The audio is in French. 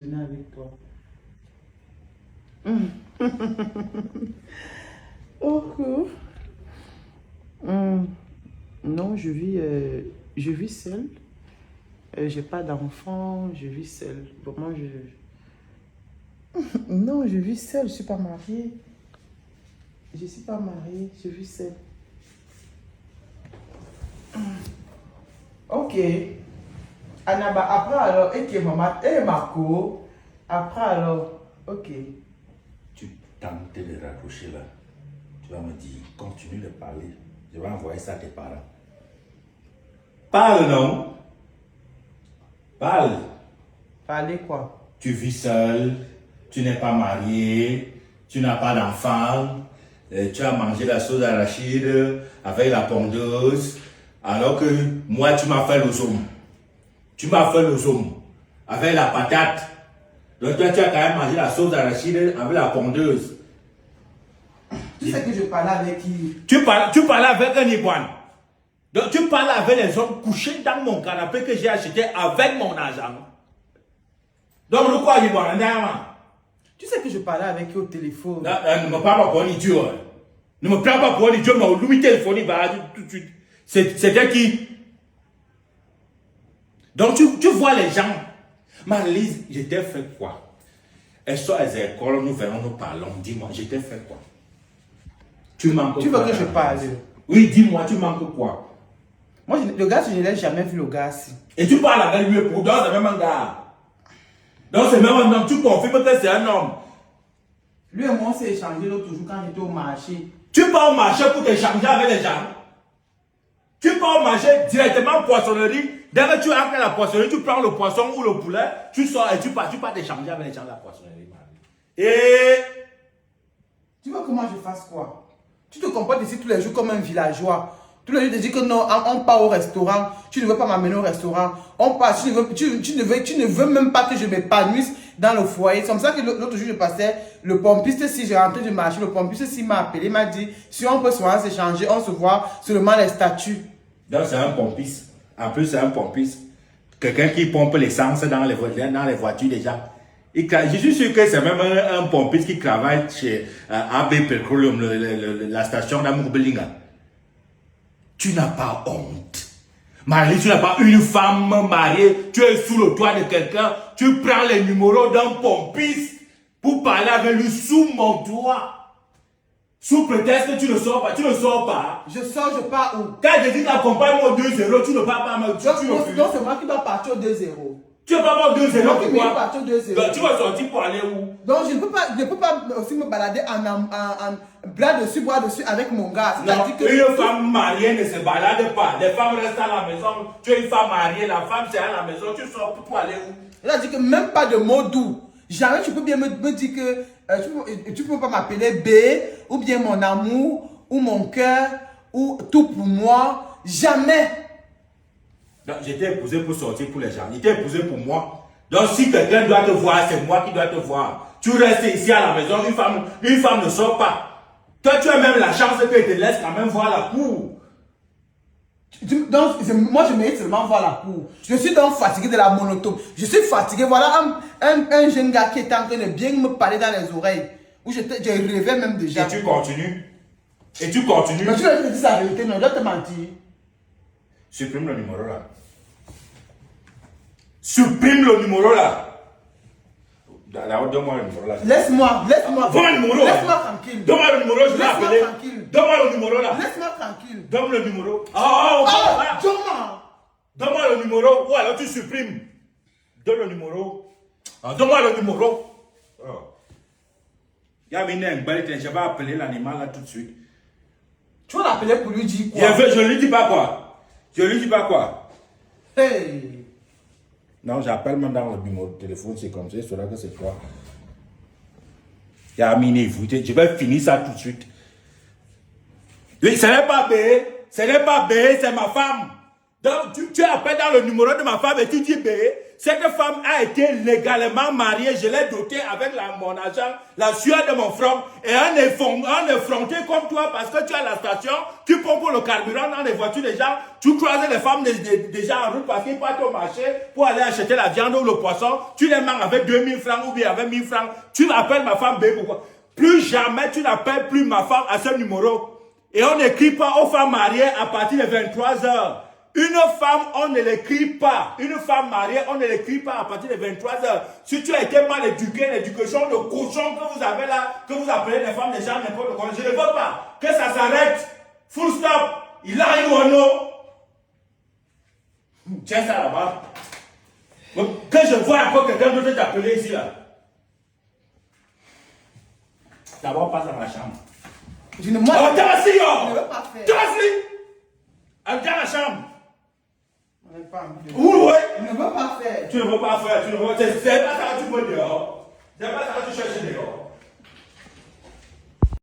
Venez avec toi. Oh. Non, je vis seule. J'ai pas d'enfant, je vis seule. Vraiment, Non, je vis seule, je suis pas mariée. Je suis pas mariée, je vis seule. Ok. Anaba, après alors, et que maman, et Marco, après alors, ok. Tu tentes de raccrocher là. Tu vas me dire, continue de parler. Je vais envoyer ça à tes parents. Parle, non? Parle. Parler quoi? Tu vis seul, tu n'es pas marié, tu n'as pas d'enfant, tu as mangé la sauce d'arachide avec la pondeuse, alors que moi, tu m'as fait le zoom. Tu m'as fait le zoom avec la patate. Donc toi, tu as quand même mangé la sauce d'arachide avec la pondeuse. Tu sais que je parlais avec qui? Tu parlais avec un iguane. Donc tu parles avec les hommes couchés dans mon canapé que j'ai acheté avec mon argent. Donc le quoi iguane? Tu sais que je parlais avec qui au téléphone? Ne me parle pas pour un idiot. Ne me prends pas pour un idiot, mais au louis téléphonique, tout de suite. C'était qui? Donc tu vois les gens. Marie-Lise, je t'ai fait quoi? Elles sont à l'école, nous venons, nous parlons. Dis-moi, je t'ai fait quoi? Tu manques quoi? Tu veux que je parle? Oui, dis-moi, tu manques quoi? Moi, le gars, je ne l'ai jamais vu, le gars. Si. Et tu parles avec lui pour donc c'est même un gars. Donc c'est même un homme, tu confirmes que c'est un homme. Lui et moi, on s'est échangé l'autre jour quand j'étais au marché. Tu pars au marché pour t'échanger avec les gens. Tu pars au marché directement en poissonnerie. Dès que tu entres à la poissonnerie, tu prends le poisson ou le poulet, tu sors et tu pars t'échanger avec les gens de la poissonnerie. Et tu veux que moi je fasse quoi? Tu te comportes ici tous les jours comme un villageois. Tous les jours, tu te dis que non, on part au restaurant. Tu ne veux pas m'amener au restaurant. On part, tu ne veux même pas que je m'épanouisse dans le foyer. C'est comme ça que l'autre jour, je passais, le pompiste, si j'ai rentré du marché, le pompiste, s'il m'a appelé, il m'a dit, si on peut souvent s'échanger, on se voit seulement les statuts. donc c'est un pompiste. En plus, c'est un pompiste. Quelqu'un qui pompe l'essence dans les voitures déjà. Je suis sûr que c'est même un pompiste qui travaille chez AB Petroleum, la station d'Amourbelinga. Tu n'as pas honte. Marie, tu n'as pas une femme mariée, tu es sous le toit de quelqu'un, tu prends les numéros d'un pompiste pour parler avec lui sous mon toit. Sous prétexte que tu ne sors pas, tu ne sors pas. Je sors, je pars où? Quand je dis qu'accompagne-moi au 2-0, tu ne pars pas. Donc c'est moi qui dois partir au 2-0. Tu ne vas pas au 2-0 pourquoi? Partir au 2-0. Donc tu vas sortir pour aller où? Donc je ne peux pas aussi me balader en bras dessus, bois dessus avec mon gars. Non, une femme mariée ne se balade pas. Les femmes restent à la maison. Tu es une femme mariée, la femme c'est à la maison. Tu sors pour aller où? Elle a dit que même pas de mots doux. Jamais tu peux bien me dire que tu peux pas m'appeler B, ou bien mon amour, ou mon cœur, ou tout pour moi. Jamais. Donc, j'étais épousé pour sortir pour les gens. J'étais épousé pour moi. Donc, si quelqu'un doit te voir, c'est moi qui dois te voir. Tu restes ici à la maison, une femme ne sort pas. Toi, tu as même la chance que je te laisse quand même voir la cour. Donc, moi, je mérite seulement voir la cour. Je suis donc fatigué de la monotone. Je suis fatigué. Voilà un jeune gars qui est en train de bien me parler dans les oreilles. Où je rêvais même déjà. Et tu continues. Et tu continues. Mais tu dois te dire la vérité, non, je dois te mentir. Supprime le numéro là. Supprime le numéro là. Donne-moi le numéro là. Laisse-moi. Donne-moi le numéro. Laisse-moi tranquille. Donne-moi le numéro, je l'ai appelé. Donne-moi le numéro là. Laisse-moi tranquille. Donne-moi le numéro. Donne-moi le numéro. Ou alors tu supprimes. Donne le numéro. Donne-moi le numéro. Il y a une je vais appeler l'animal là tout de suite. Tu vas l'appeler pour lui dire quoi? Je lui dis pas quoi. Je lui dis pas quoi. Hey. Non, j'appelle même dans le numéro de téléphone, c'est comme ça, c'est là que c'est toi. Il y a je vais finir ça tout de suite. Oui, ce n'est pas B, c'est ma femme. Donc tu appelles dans le numéro de ma femme et tu dis B, Cette femme a été légalement mariée. Je l'ai dotée avec mon argent, la sueur de mon front. Et un effronté comme toi, parce que tu as la station, tu pompes le carburant dans les voitures des gens, tu croises les femmes déjà en route parce qu'ils partent au marché pour aller acheter la viande ou le poisson. Tu les manges avec 2000 francs ou bien avec 1000 francs. Tu m'appelles ma femme B, pourquoi? Plus jamais tu n'appelles plus ma femme à ce numéro. Et on n'écrit pas aux femmes mariées à partir de 23 heures. Une femme, on ne l'écrit pas. Une femme mariée, on ne l'écrit pas à partir de 23 heures. Si tu as été mal éduqué, l'éducation de cochon que vous avez là, que vous appelez les femmes, les gens, n'importe quoi, je ne veux pas. Que ça s'arrête. Full stop. Il a eu un nom. Tiens ça là-bas. Que je vois encore quelqu'un d'autre t'appeler ici là. D'abord, passe dans la chambre. Je ne moi. Oh, t'es assis, oh! Je ne veux pas faire. T'es assis! Dans la chambre. Je n'ai pas envie de. Où, ouais? Je ne veux pas faire. Tu ne veux pas faire, tu ne veux pas. C'est pas ça que tu veux dehors. C'est pas ça que tu cherches dehors.